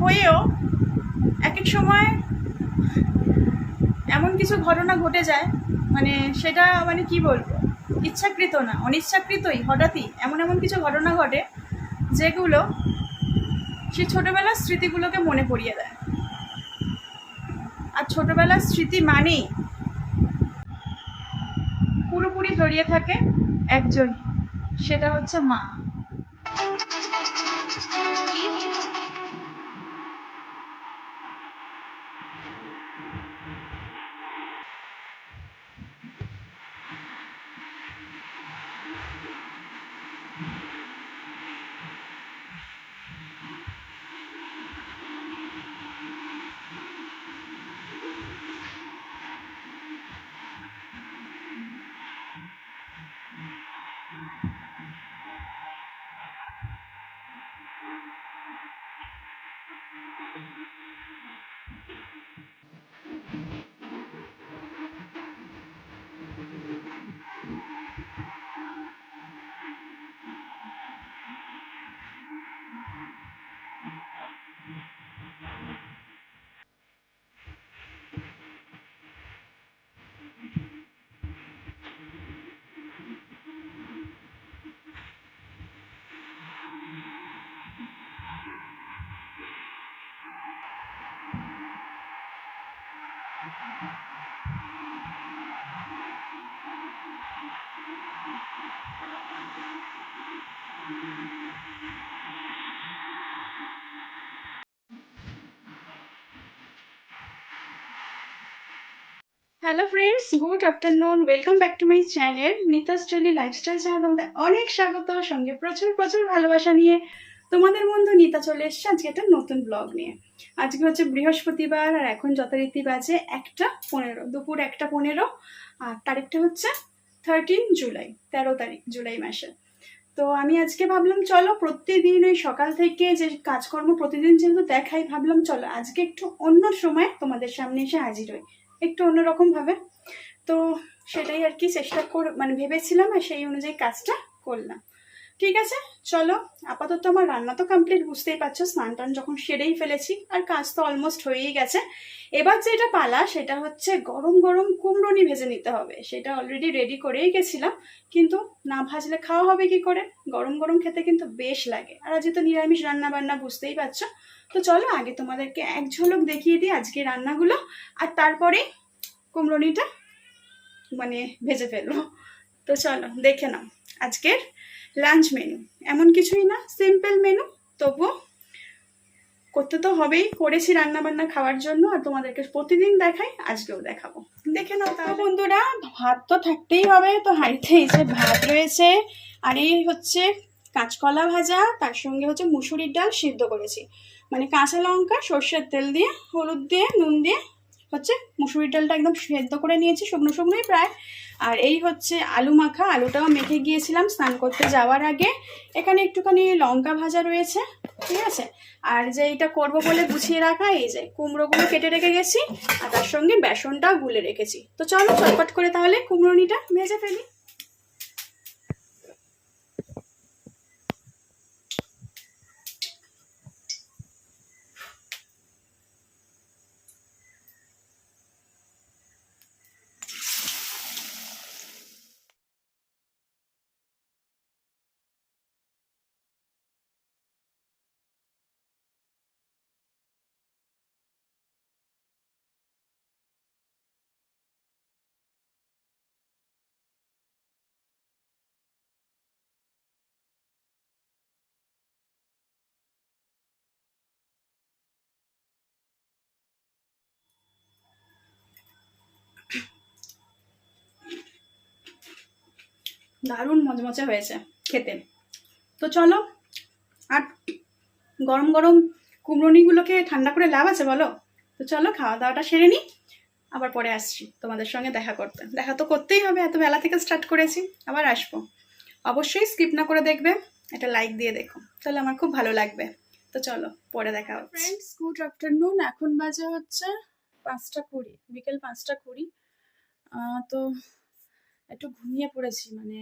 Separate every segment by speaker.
Speaker 1: হয়েও এক এক সময় এমন কিছু ঘটনা ঘটে যায়, মানে সেটা মানে কি বলবো, ইচ্ছাকৃত না, অনিচ্ছাকৃতই হঠাৎই এমন এমন কিছু ঘটনা ঘটে যেগুলো সেই ছোটোবেলার স্মৃতিগুলোকে মনে পড়িয়ে দেয়। আর ছোটোবেলার স্মৃতি মানেই পুরোপুরি জড়িয়ে থাকে একজন, সেটা হচ্ছে মা। Hello friends, good afternoon, welcome back to my channel Nita's daily lifestyle channel. তোমাদের অনেক স্বাগত, সঙ্গে প্রচুর প্রচুর ভালোবাসা নিয়ে তোমাদের বন্ধু নিতা চলে এসছে আজকে একটা নতুন ব্লগ নিয়ে। আজকে হচ্ছে বৃহস্পতিবার আর এখন যথারীতি বাজে 1:15, দুপুর 1:15, আর তারিখটা হচ্ছে 13 জুলাই, 13 তারিখ জুলাই মাসে। তো আমি আজকে ভাবলাম চলো প্রতিদিন ওই সকাল থেকে যে কাজকর্ম প্রতিদিন যেহেতু দেখাই, ভাবলাম চলো আজকে একটু অন্য সময় তোমাদের সামনে এসে হাজির হই, একটু অন্যরকম ভাবে। তো সেটাই আর কি চেষ্টা মানে ভেবেছিলাম, আর সেই অনুযায়ী কাজটা করলাম। ঠিক আছে, চলো। আপাতত আমার রান্না তো কমপ্লিট, বুঝতেই পারছো, স্নান টান যখন সেরেই ফেলেছি আর কাজ তো অলমোস্ট হয়েই গেছে। এবার যেটা পালা সেটা হচ্ছে গরম গরম কুমড়োনি ভেজে নিতে হবে। সেটা অলরেডি রেডি করেই গেছিলাম, কিন্তু না ভাজলে খাওয়া হবে কি করে? গরম গরম খেতে কিন্তু বেশ লাগে, আর আজকে তো নিরামিষ রান্না বান্না, বুঝতেই পারছো। তো চলো আগে তোমাদেরকে এক ঝলক দেখিয়ে দিই আজকে রান্নাগুলো, আর তারপরে কুমড়োনিটা মানে ভেজে ফেলবো। তো চলো দেখে নাও আজকের লাঞ্চ মেনু। এমন কিছুই না, সিম্পল মেনু, তবুও করতে তো হবেই, করেছি রান্না বান্না খাওয়ার জন্য, আর তোমাদেরকে প্রতিদিন দেখাই, আজকেও দেখাবো, দেখে নাও। তাহলে বন্ধুরা, ভাত তো থাকতেই হবে, তো হাঁড়িতে এই যে ভাত রয়েছে, আর এই হচ্ছে কাঁচকলা ভাজা, তার সঙ্গে হচ্ছে মুসুরির ডাল সিদ্ধ করেছি, মানে কাঁচা লঙ্কা সর্ষের তেল দিয়ে হলুদ দিয়ে নুন দিয়ে হচ্ছে মুসুরির ডালটা একদম সেদ্ধ করে নিয়েছি, শুকনো শুকনোই প্রায়। আর এই হচ্ছে আলু মাখা, আলুটাও মেখে গিয়েছিলাম স্নান করতে যাওয়ার আগে। এখানে একটুখানি লঙ্কা ভাজা রয়েছে, ঠিক আছে। আর যে এটা করবো বলে গুছিয়ে রাখা এই যে কুমড়োগুলো কেটে রেখে গেছি, আর তার সঙ্গে বেসনটাও গুলে রেখেছি। তো চলো চটপট করে তাহলে কুমড়োনিটা ভেজে ফেলি। দারুণ মজমচে হয়েছে খেতে। তো চলো, আর গরম গরম কুমড়োনিগুলোকে ঠান্ডা করে লাভ আছে বলো? তো চলো খাওয়া দাওয়াটা সেরে নিই, আবার পরে আসছি তোমাদের সঙ্গে দেখা করতে। দেখা তো করতেই হবে, এত বেলা থেকে স্টার্ট করেছি, আবার আসবো। অবশ্যই স্কিপ না করে দেখবে, একটা লাইক দিয়ে দেখো, তাহলে আমার খুব ভালো লাগবে। তো চলো পরে দেখা হচ্ছে। ফ্রেন্ডস, গুড আফটারনুন, এখন বাজে হচ্ছে 5:20, বিকেল 5:20। তো একটু ঘুমিয়ে পড়েছি, মানে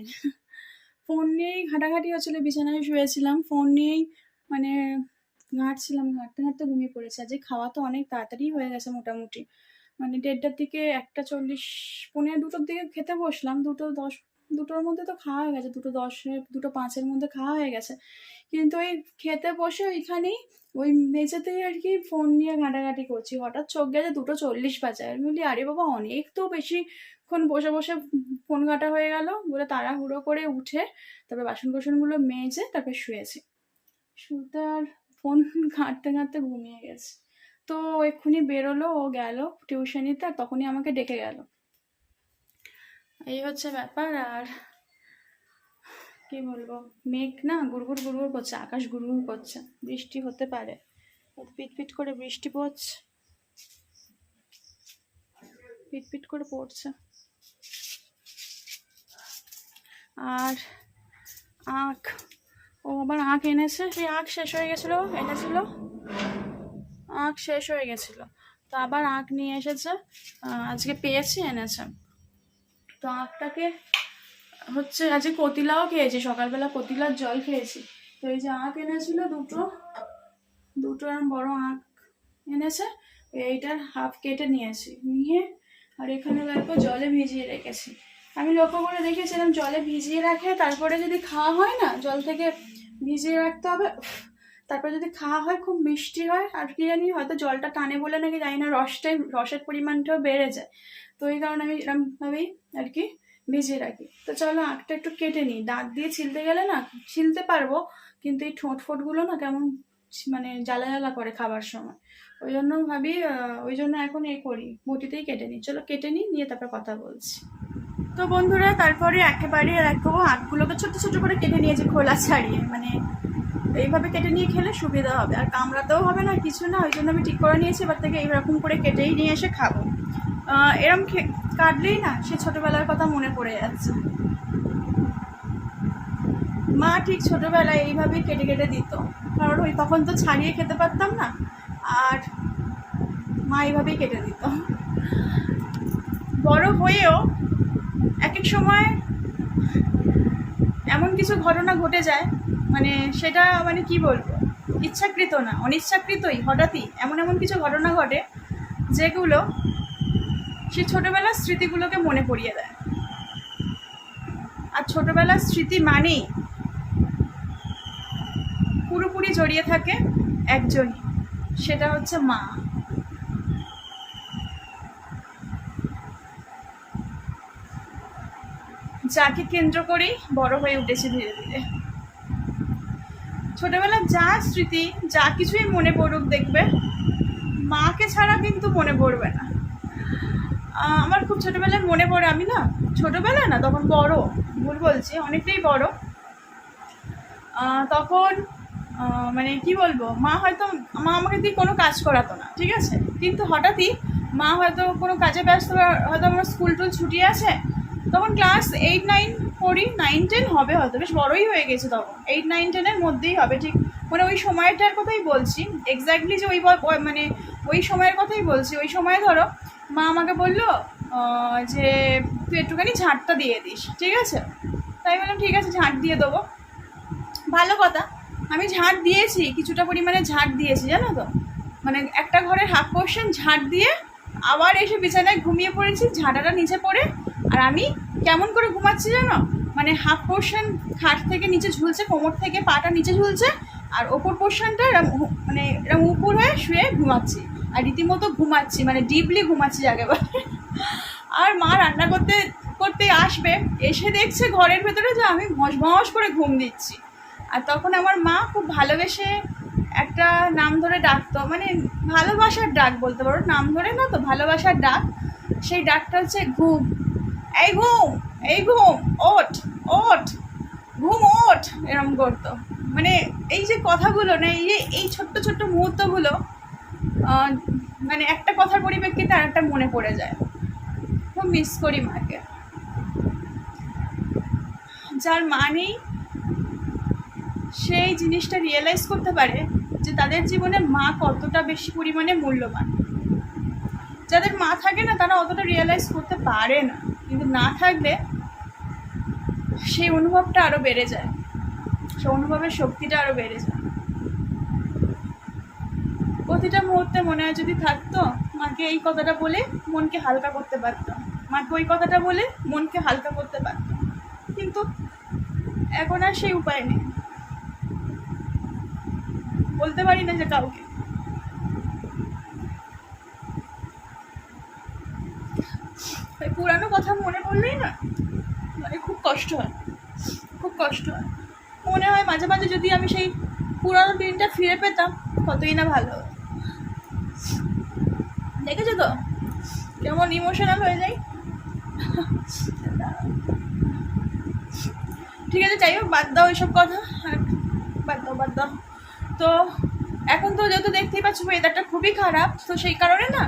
Speaker 1: ফোন নিয়েই ঘাটাঘাটি হচ্ছিলো, বিছানায় শুয়েছিলাম ফোন নিয়েই, মানে ঘাঁটছিলাম, ঘাঁটতে ঘাঁটতে ঘুমিয়ে পড়েছি। আজকে খাওয়া তো অনেক তাড়াতাড়ি হয়ে গেছে মোটামুটি, মানে 1:30টার দিকে, 1:40, পৌনে 2টোর দিকে খেতে বসলাম। 2:10, 2টোর মধ্যে তো খাওয়া হয়ে গেছে, 2:10, 2:05-এর মধ্যে খাওয়া হয়ে গেছে। কিন্তু ওই খেতে বসে ওইখানেই ওই মেঝেতেই আর কি ফোন নিয়ে ঘাঁটাঘাঁটি করছি, হঠাৎ চোখ গেছে 2:40 বাজে। আমি বলি আরে বাবা, অনেক তো বেশিক্ষণ বসে বসে ফোন ঘাঁটা হয়ে গেল বলে তাড়াহুড়ো করে উঠে তারপর বাসন কোসনগুলো মেজে তারপর শুয়েছি। শুতে আর ফোন ঘাঁটতে ঘাঁটতে ঘুমিয়ে গেছে। তো এক্ষুনি বেরোলো, ও গেল টিউশনিতে, আর তখনই আমাকে ডেকে গেল। এই হচ্ছে ব্যাপার। আর কি বলবো, মেঘ না গুড়গুড় গুড়গুড় করছে, আকাশ গুড়গুড় করছে, বৃষ্টি হতে পারে। পিটপিট করে বৃষ্টি পড়ছে, পিটপিট করে পড়ছে। আর আখ, ও আবার আখ এনেছে, সেই আখ শেষ হয়ে গেছিলো, এনেছিল আখ শেষ হয়ে গেছিল, তো আবার আখ নিয়ে এসেছে। আজকে পেয়েছি, এনেছে। তো আখটাকে হচ্ছে আজকে কতিলাও খেয়েছি, সকালবেলা কতিলার জল খেয়েছি। তো এই যে আখ এনেছিল দুটো এরম বড় আখ এনেছে, এইটার হাফ কেটে নিয়েছি, নিয়ে আর এখানে দেখো জলে ভিজিয়ে রেখেছি। আমি লক্ষ্য করে দেখেছিলাম জলে ভিজিয়ে রাখে তারপরে যদি খাওয়া হয় না, জল থেকে ভিজিয়ে রাখতে হবে, তারপরে যদি খাওয়া হয় খুব মিষ্টি হয়। আর কি জানি, হয়তো জলটা টানে বলে নাকি জানি না, রসের পরিমাণটাও বেড়ে যায়। তো এই কারণে আমি এরকমভাবেই আর কি ভিজিয়ে রাখি। তো চলো আখটা একটু কেটে নিই, দাঁত দিয়ে ছিলতে গেলে না ছিলতে পারবো, কিন্তু এই ঠোঁট ফোঁটগুলো না কেমন মানে জ্বালা জ্বালা করে খাবার সময়। ওই জন্য ভাবি, ওই জন্য এখন করি, বটিতেই কেটে নিই। চলো কেটে নিই, নিয়ে তারপর কথা বলছি। তো বন্ধুরা, তারপরে একেবারে দেখো আখগুলোকে ছোট ছোট করে কেটে নিয়েছি, খোলা ছাড়িয়ে, মানে এইভাবে কেটে নিয়ে খেলে সুবিধা হবে, আর কামড়াতেও হবে না কিছু না। ওই জন্য আমি ঠিক করে নিয়েছি এবার থেকে এইরকম করে কেটেই নিয়ে এসে খাবো। এরম কাটলেই না সে ছোটবেলার কথা মনে পড়ে যাচ্ছে। মা ঠিক ছোটবেলায় এইভাবেই কেটে কেটে দিত, কারণ ওই তখন তো ছাড়িয়ে খেতে পারতাম না, আর মা এইভাবেই কেটে দিত। বড় হয়েও এক এক সময় এমন কিছু ঘটনা ঘটে যায়, মানে সেটা মানে কি বলবো, ইচ্ছাকৃত না, অনিচ্ছাকৃতই হঠাৎই এমন এমন কিছু ঘটনা ঘটে যেগুলো সেই ছোটবেলার স্মৃতিগুলোকে মনে পড়িয়ে দেয়। আর ছোটবেলার স্মৃতি মানেই পুরোপুরি জড়িয়ে থাকে একজনই, সেটা হচ্ছে মা। যাকে কেন্দ্র করেই বড় হয়ে উঠেছে ধীরে ধীরে। ছোটবেলার যা স্মৃতি, যা কিছুই মনে পড়ুক, দেখবে মাকে ছাড়া কিন্তু মনে পড়বে না। আমার খুব ছোটবেলায় মনে পড়ে, আমি না ছোটবেলা না, তখন বড়, ভুল বলছি, অনেকটাই বড়। তখন মানে কি বলবো, মা আমাকে দিয়ে কোনো কাজ করাতো না, ঠিক আছে, কিন্তু হঠাৎই মা হয়তো কোনো কাজে ব্যস্ত, হয়তো আমার স্কুল টুল ছুটি আছে, তখন ক্লাস 8-9 পড়ি, 9-10 হবে হয়তো, বেশ বড়ই হয়ে গেছে তখন, 8-9-10-এর মধ্যেই হবে ঠিক, মানে ওই সময়টার কথাই বলছি, এক্স্যাক্টলি যে মানে ওই সময়ের কথাই বলছি। ওই সময় ধরো মা আমাকে বললো যে তুই একটুখানি ঝাঁটটা দিয়ে দিস, ঠিক আছে। তাই বললাম ঠিক আছে, ঝাঁট দিয়ে দেবো, ভালো কথা। আমি ঝাঁট দিয়েছি, কিছুটা পরিমাণে ঝাঁট দিয়েছি, জানো তো, মানে একটা ঘরের হাফ পোর্শন ঝাঁট দিয়ে আবার এসে বিছানায় ঘুমিয়ে পড়েছি, ঝাঁটাটা নিচে পড়ে। আর আমি কেমন করে ঘুমাচ্ছি জানো, মানে হাফ পোর্শন খাট থেকে নিচে ঝুলছে, কোমর থেকে পাটা নিচে ঝুলছে, আর ওপর পোর্শনটা মানে এরকম উপর হয়ে শুয়ে ঘুমাচ্ছি, আর রীতিমতো ঘুমাচ্ছি, মানে ডিপলি ঘুমাচ্ছি যাকে বলে। আর মা রান্না করতে করতে আসবে, এসে দেখছে ঘরের ভেতরে যে আমি ভস ভস করে ঘুম দিচ্ছি। আর তখন আমার মা খুব ভালোবেসে একটা নাম ধরে ডাকতো, মানে ভালোবাসার ডাক বলতে পারো, নাম ধরে না তো, ভালোবাসার ডাক। সেই ডাকটা হচ্ছে ঘুম, এই ঘুম, এই ঘুম, ওঠ ওঠ, ঘুম ওঠ, এরম করতো। মানে এই যে কথাগুলো না, এই ছোট্ট ছোট্ট মুহূর্তগুলো, মানে একটা কথার পরিপ্রেক্ষিতে আর একটা মনে পড়ে যায়। খুব মিস করি মাকে। যার মা নেই সেই জিনিসটা রিয়েলাইজ করতে পারে যে তাদের জীবনে মা কতটা বেশি পরিমাণে মূল্যবান। যাদের মা থাকে না তারা অতটা রিয়েলাইজ করতে পারে না, কিন্তু না থাকলে সেই অনুভবটা আরও বেড়ে যায়, সেই অনুভবের শক্তিটা আরও বেড়ে যায়।
Speaker 2: প্রতিটা মুহূর্তে মনে হয় যদি থাকতো, মাকে এই কথাটা বলে মনকে হালকা করতে পারতাম, মাকে ওই কথাটা বলে মনকে হালকা করতে পারতাম, কিন্তু এখন আর সেই উপায় নেই, বলতে পারি না যে কাউকে। ওই পুরানো কথা মনে পড়লেই না মানে খুব কষ্ট হয়, খুব কষ্ট হয়। মনে হয় মাঝে মাঝে যদি আমি সেই পুরানো দিনটা ফিরে পেতাম কতই না ভালো। দেখেছো তো কেমন ইমোশনাল হয়ে যাই। ঠিক আছে, যাই হোক, বাদ দাও এইসব কথা, বাদ দাও। তো এখন তো যেহেতু দেখতেই পাচ্ছ ওয়েদারটা খুবই খারাপ, তো সেই কারণে না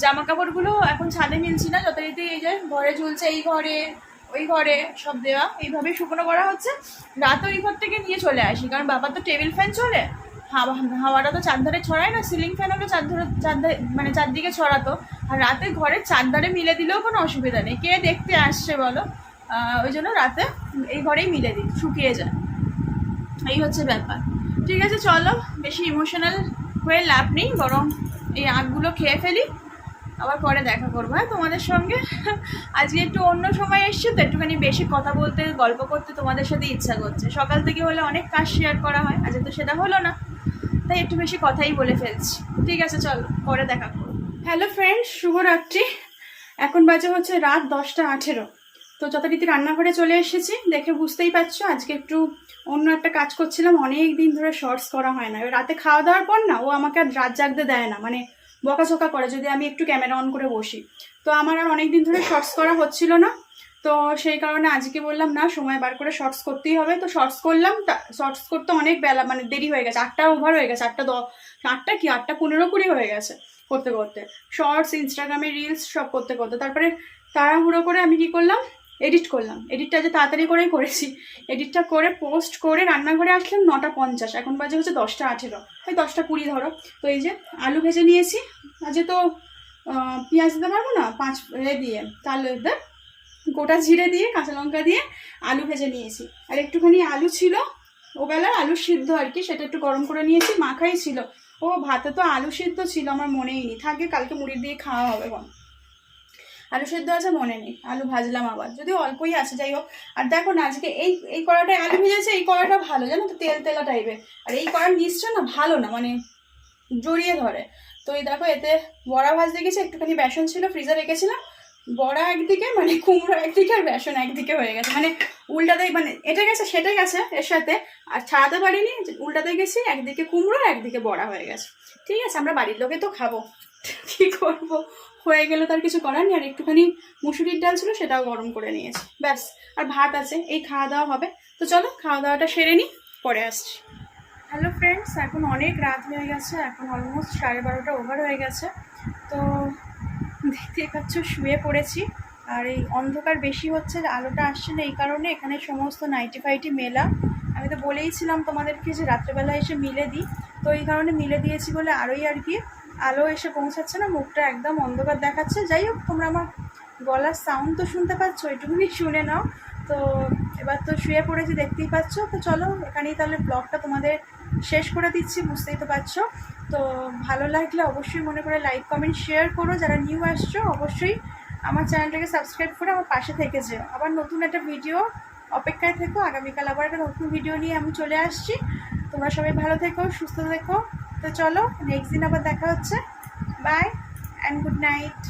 Speaker 2: জামা কাপড়গুলো এখন ছাদে মিলছি না, যথারীতি এই যে ঘরে ঝুলছে, এই ঘরে ওই ঘরে সব দেওয়া, এইভাবেই শুকনো করা হচ্ছে। রাত ওই ঘর থেকে নিয়ে চলে আসি, কারণ বাবার তো টেবিল ফ্যান চলে, হাওয়াটা তো চারধারে ছড়ায় না, সিলিং ফ্যান হলে চারধারে মানে চারদিকে ছড়াতো, আর রাতে ঘরের চারধারে মিলে দিলেও কোনো অসুবিধা নেই, কে দেখতে আসছে বলো, ওই জন্য রাতে এই ঘরেই মিলে দিই, শুকিয়ে যায়, এই হচ্ছে ব্যাপার। ঠিক আছে, চলো বেশি ইমোশনাল হয়ে লাভ নেই, বরং এই আঁকগুলো খেয়ে ফেলি, আবার পরে দেখা করবো হ্যাঁ তোমাদের সঙ্গে। আজকে একটু অন্য সময় এসছি তো, একটুখানি বেশি কথা বলতে গল্প করতে তোমাদের সাথে ইচ্ছা করছে, সকাল থেকে হলে অনেক কাজ শেয়ার করা হয়, আজকে তো সেটা হলো না, তাই একটু বেশি কথাই বলে ফেলছি। ঠিক আছে, চলো পরে দেখা করবো।
Speaker 1: হ্যালো ফ্রেন্ডস, শুভরাত্রি। এখন বাজে হচ্ছে রাত 10:18। তো যথারীতি রান্নাঘরে চলে এসেছি, দেখে বুঝতেই পারছো আজকে একটু অন্য একটা কাজ করছিলাম, অনেক দিন ধরে শর্টস করা হয় না। এবার রাতে খাওয়া দাওয়ার পর না ও আমাকে আর রাত জাগতে দেয় না, মানে বকাঝকা করে যদি আমি একটু ক্যামেরা অন করে বসি। তো আমার আর অনেক দিন ধরে শর্টস করা হচ্ছিল না, তো সেই কারণে আজকে বললাম না সময় বার করে শর্টস করতেই হবে। তো শর্টস করলাম, শর্টস করতে অনেক বেলা মানে দেরি হয়ে গেছে, 8টা ওভার হয়ে গেছে, 8টা কি 8:15 হয়ে গেছে করতে করতে, শর্টস, ইনস্টাগ্রামে রিলস সব করতে করতে। তারপরে তাড়াহুড়ো করে আমি কি করলাম, এডিট করলাম। এডিটটা যে তাড়াতাড়ি করেই করেছি, এডিটটা করে পোস্ট করে রান্নাঘরে আসলাম 9:50, এখন বাজে হচ্ছে 10:18, ওই 10:20 ধরো। তো এই যে আলু ভেজে নিয়েছি, আজকে তো পেঁয়াজ দিতে পারবো না, 5 দিয়ে তাহলে গোটা জিরে দিয়ে কাঁচা লঙ্কা দিয়ে আলু ভেজে নিয়েছি। আর একটুখানি আলু ছিল ওবেলার আলু সিদ্ধ আর কি, সেটা একটু গরম করে নিয়েছি, মাখাই ছিল। ও ভাতে তো আলু সিদ্ধ ছিল, আমার মনেই নেই, থাকে কালকে মুড়ি দিয়ে খাওয়া হবে। আলু সিদ্ধ আছে মনে নেই, আলু ভাজলাম আবার, যদি অল্পই আছে, যাই হোক। আর দেখো না আজকে এই কড়াটায় আলু ভেজেছে, এই কড়াটা ভালো জানো তো, তেল তেলা টাইপের, আর এই কড়ার নিচটা না ভালো না, মানে জড়িয়ে ধরে। তো এই দেখো এতে বড়া ভাজতে গেছে, একটুখানি বেসন ছিল ফ্রিজে রেখেছিলাম, বড়া একদিকে মানে কুমড়ো একদিকে আর বেসন একদিকে হয়ে গেছে, মানে উল্টাতেই, মানে এটা গেছে সেটা গেছে এর সাথে, আর ছাড়াতে পারিনি, উল্টাতে গেছি, একদিকে কুমড়ো একদিকে বড়া হয়ে গেছে। ঠিক আছে, আমরা বাড়ির লোকে তো খাবো, কি করবো, হয়ে গেলে তার কিছু করার নেই। আর একটুখানি মুসুরির ডাল ছিল, সেটাও গরম করে নিয়েছি, ব্যাস। আর ভাত আছে, এই খাওয়া দাওয়া হবে। তো চলো খাওয়া দাওয়াটা সেরে নিই, পরে আসছি। হ্যালো ফ্রেন্ডস, এখন অনেক রাত হয়ে গেছে, এখন অলমোস্ট 12:30 ওভার হয়ে গেছে। তো দেখতেই পাচ্ছ শুয়ে পড়েছি, আর এই অন্ধকার বেশি হচ্ছে, আলোটা আসছে না, এই কারণে এখানে সমস্ত নাইটি ফাইটি মেলা। আমি তো বলেইছিলাম তোমাদেরকে যে রাত্রেবেলা এসে মিলে দিই, তো এই কারণে মিলে দিয়েছি বলে আরোই আর কি আলো এসে পৌঁছাচ্ছে না, মুখটা একদম অন্ধকার দেখাচ্ছে। যাই হোক, তোমরা আমার গলার সাউন্ড তো শুনতে পাচ্ছ, এটুকুনি শুনে নাও। তো এবার তো শুয়ে পড়েছি দেখতেই পাচ্ছ। তো চলো এখানেই তাহলে ব্লগটা তোমাদের শেষ করে দিচ্ছি, বুঝতেই তো পারছো। তো ভালো লাগলে অবশ্যই মনে করে লাইক কমেন্ট শেয়ার করো, যারা নিউ আসছো অবশ্যই আমার চ্যানেলটাকে সাবস্ক্রাইব করে আমার পাশে থেকে যেও। আবার নতুন একটা ভিডিও অপেক্ষায় থেকো, আগামীকাল আবার একটা নতুন ভিডিও নিয়ে আমি চলে আসছি। তোমরা সবাই ভালো থেকো, সুস্থ থেকো। তো চলো নেক্সট দিন আবার দেখা হচ্ছে, বাই অ্যান্ড গুড নাইট।